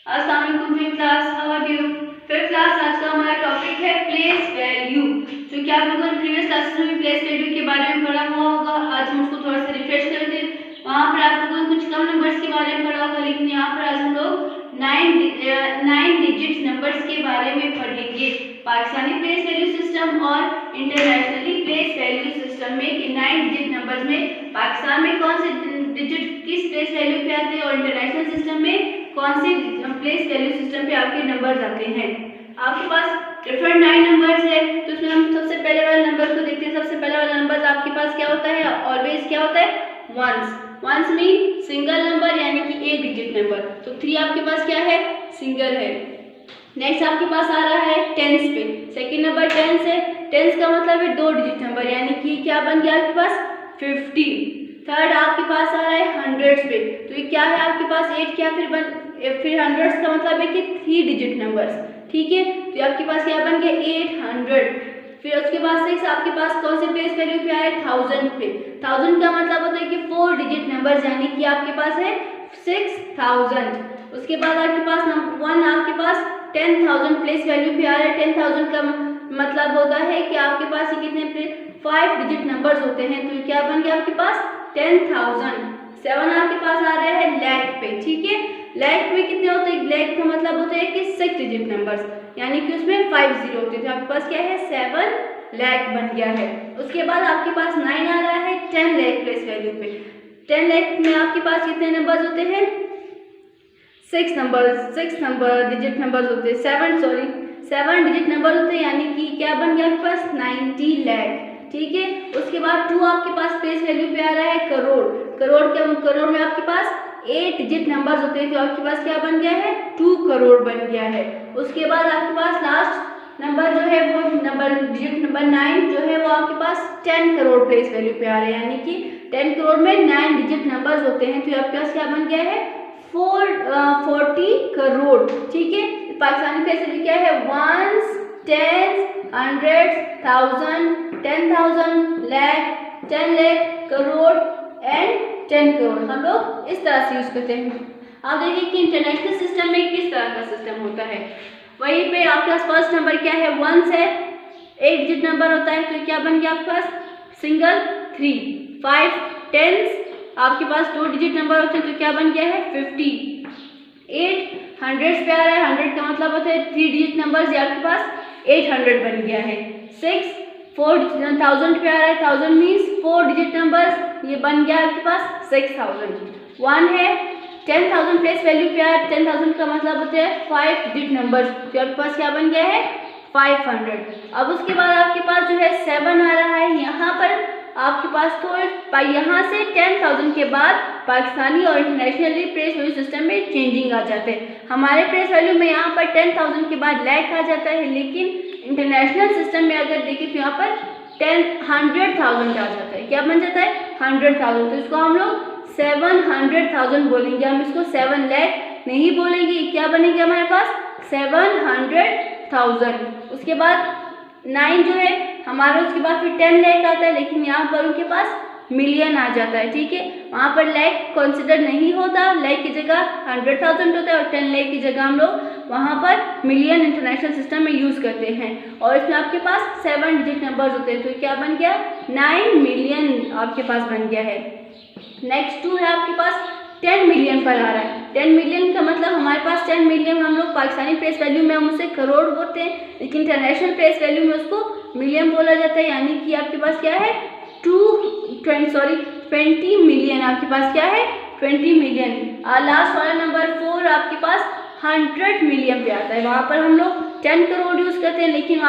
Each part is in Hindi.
अस्सलाम वालेकुम fifth class, how are you? Fifth class आज का हमारा टॉपिक है प्लेस वैल्यू, जो कि आप लोगों ने प्रीवियस क्लासेस में प्लेस वैल्यू के बारे में पढ़ा हुआ होगा। आज हम उसको थोड़ा सा रिफ्रेश करते हैं। वहाँ पर आप लोगों ने कुछ कम नंबर्स के बारे में पढ़ा होगा, लेकिन यहाँ पर आज हम लोग 9 डिजिट नंबर्स के बारे में पढ़ेंगे। पाकिस्तानी प्लेस वैल्यू सिस्टम और इंटरनेशनली प्लेस वैल्यू सिस्टम में कि 9 डिजिट नंबर्स में पाकिस्तान में कौन से डिजिट किस प्लेस वैल्यू पे आते हैं और इंटरनेशनल सिस्टम में कौन से प्लेस वैल्यू सिस्टम पे आपके नंबर्स आते हैं। आपके पास डिफरेंट 9 नंबर्स है, तो उसमें हम सबसे पहले वाले नंबर को देखते हैं। सबसे पहला वाला नंबर आपके पास क्या होता है? ऑलवेज क्या होता है? Ones. Ones mean single number, यानी कि एक डिजिट नंबर। तो 3 आपके पास क्या है? सिंगल है। नेक्स्ट आपके पास आ रहा है टेंस पे। सेकंड नंबर टेंस है। टेंस का मतलब है 2 डिजिट नंबर, यानी कि क्या बन गया आपके पास? 50। थर्ड आपके पास आ रहा है हंड्रेड्स पे। तो ये क्या है आपके पास? 8 क्या फिर हंड्रेड्स का मतलब है कि 3 डिजिट नंबर्स, ठीक है। तो आपके पास क्या बन गया? 800। फिर उसके बाद 6 आपके पास कौन से प्लेस वैल्यू पे आए? 1000 पे। 1000 का मतलब होता है कि 4 डिजिट नंबर्स, यानी कि आपके पास है 6000। उसके बाद आपके पास नंबर 1 आपके पास 10,000 प्लेस वैल्यू पे आ रहा है। 10,000 का मतलब होता है कि आपके पास ये कितने 5 डिजिट नंबर्स होते हैं। तो क्या बन गया आपके पास? 10,000। 7 आपके पास आ रहा है लैख पे, ठीक है। लैख में कितने होते हैं? लैख का मतलब होता है कि 6 डिजिट नंबर्स, यानी कि उसमें 5 जीरो होते हैं। तो आपके पास क्या है? 7 लैख बन गया है। उसके बाद आपके पास 9 आ रहा है 10 लैख प्लेस वैल्यू पे। 10 लैख में आपके पास कितने नंबर्स होते हैं? 6 नंबर डिजिट नंबर्स होते हैं। 7 डिजिट नंबर होते हैं, यानी कि क्या बन गया आपके पास? 90 लैख, ठीक है। उसके बाद 2 आपके पास प्लेस वैल्यू पे आ रहा है करोड़। करोड़ में आपके पास 8 डिजिट नंबर्स होते हैं। तो आपके पास क्या बन गया है? 2 करोड़ बन गया है। उसके बाद आपके पास लास्ट नंबर जो है वो डिजिट नंबर 9 जो है वो आपके पास 10 करोड़ प्लेस वैल्यू पे आ रहे हैं, यानी कि 10 करोड़ में 9 डिजिट नंबर्स होते हैं। तो आपके पास क्या बन गया है? 40 करोड़, ठीक है। पाकिस्तानी प्लेस वैल्यू क्या है? Ones, tens, hundreds, 1000, 10,000, lakh, 10 lakh, crore and 10 crore हम लोग इस तरह से यूज करते हैं। आप देखिए कि इंटरनेशनल सिस्टम में किस तरह का सिस्टम होता है। वहीं पे आपके पास फर्स्ट नंबर क्या है? वंस है, 8 डिजिट नंबर होता है। तो क्या बन गया आपके पास? सिंगल 3, 5, टेंस आपके पास 2 डिजिट नंबर होते हैं। तो क्या बन गया है? 50। 8 हंड्रेड्स पे आ रहा है। 100 का मतलब होता है 3 डिजिट नंबर्स, ये आपके पास 800 बन गया है। 6 4000 पे आ रहा है। 1000 मीन्स 4 डिजिट नंबर्स, ये बन गया आपके पास 6000। 1 है 10,000 प्लेस वैल्यू पे आ रहा है। 10,000 का मतलब होता है 5 डिजिट नंबर्स, तो आपके पास क्या बन गया है? 500। अब उसके बाद आपके पास जो है 7 आ रहा है। यहाँ पर आपके पास तो यहाँ से 10,000 के बाद पाकिस्तानी और इंटरनेशनली प्लेस वैल्यू सिस्टम में चेंजिंग आ जाते हैं। हमारे प्लेस वैल्यू में यहाँ पर 10,000 के बाद लैख आ जाता है, लेकिन इंटरनेशनल सिस्टम में अगर देखें तो यहाँ पर 100,000 आ जाता है। क्या बन जाता है? 100,000। तो इसको हम लोग 700,000 बोलेंगे, हम इसको 7 लैख नहीं बोलेंगे। क्या बनेंगे हमारे पास? 700,000। उसके बाद 9 जो है हमारा, उसके बाद फिर 10 लैख आता है, लेकिन यहाँ पर उनके पास मिलियन आ जाता है, ठीक है। वहाँ पर लैख कंसिडर नहीं होता, लैख की जगह 100,000 होता है और 10 लैख की जगह हम लोग वहाँ पर मिलियन इंटरनेशनल सिस्टम में यूज़ करते हैं। और इसमें आपके पास 7 डिजिट नंबर्स होते हैं। तो क्या बन गया? 9 मिलियन आपके पास बन गया है। नेक्स्ट 2 है आपके पास 10 मिलियन पर आ रहा है। 10 मिलियन का मतलब हमारे पास 10 मिलियन हम लोग पाकिस्तानी प्लेस वैल्यू में हम उसे करोड़ बोलते हैं, लेकिन इंटरनेशनल प्लेस वैल्यू में उसको मिलियन बोला जाता है। यानी कि आपके पास क्या है? 20 मिलियन आपके पास क्या है? 20 मिलियन। लास्ट वाला नंबर 4 आपके पास 100 मिलियन पे आता है। वहाँ पर हम लोग 10 करोड़ यूज़ करते हैं, लेकिन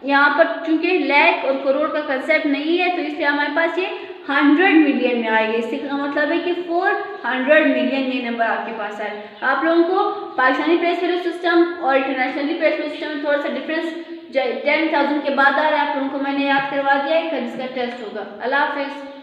यहाँ पर चूंकि लैख और करोड़ का कंसेप्ट नहीं है, तो इसलिए हमारे पास ये 100 मिलियन में आएगी। इससे का मतलब है कि 400 मिलियन ये नंबर आपके पास आए। आप लोगों को पाकिस्तानी प्लेस वैल्यू सिस्टम और इंटरनेशनली प्लेस वैल्यू सिस्टम में थोड़ा सा डिफरेंस 10,000 के बाद आ रहा है। आप लोगों को मैंने याद करवा दिया है, कल इसका टेस्ट होगा। अल्लाह हाफिज़।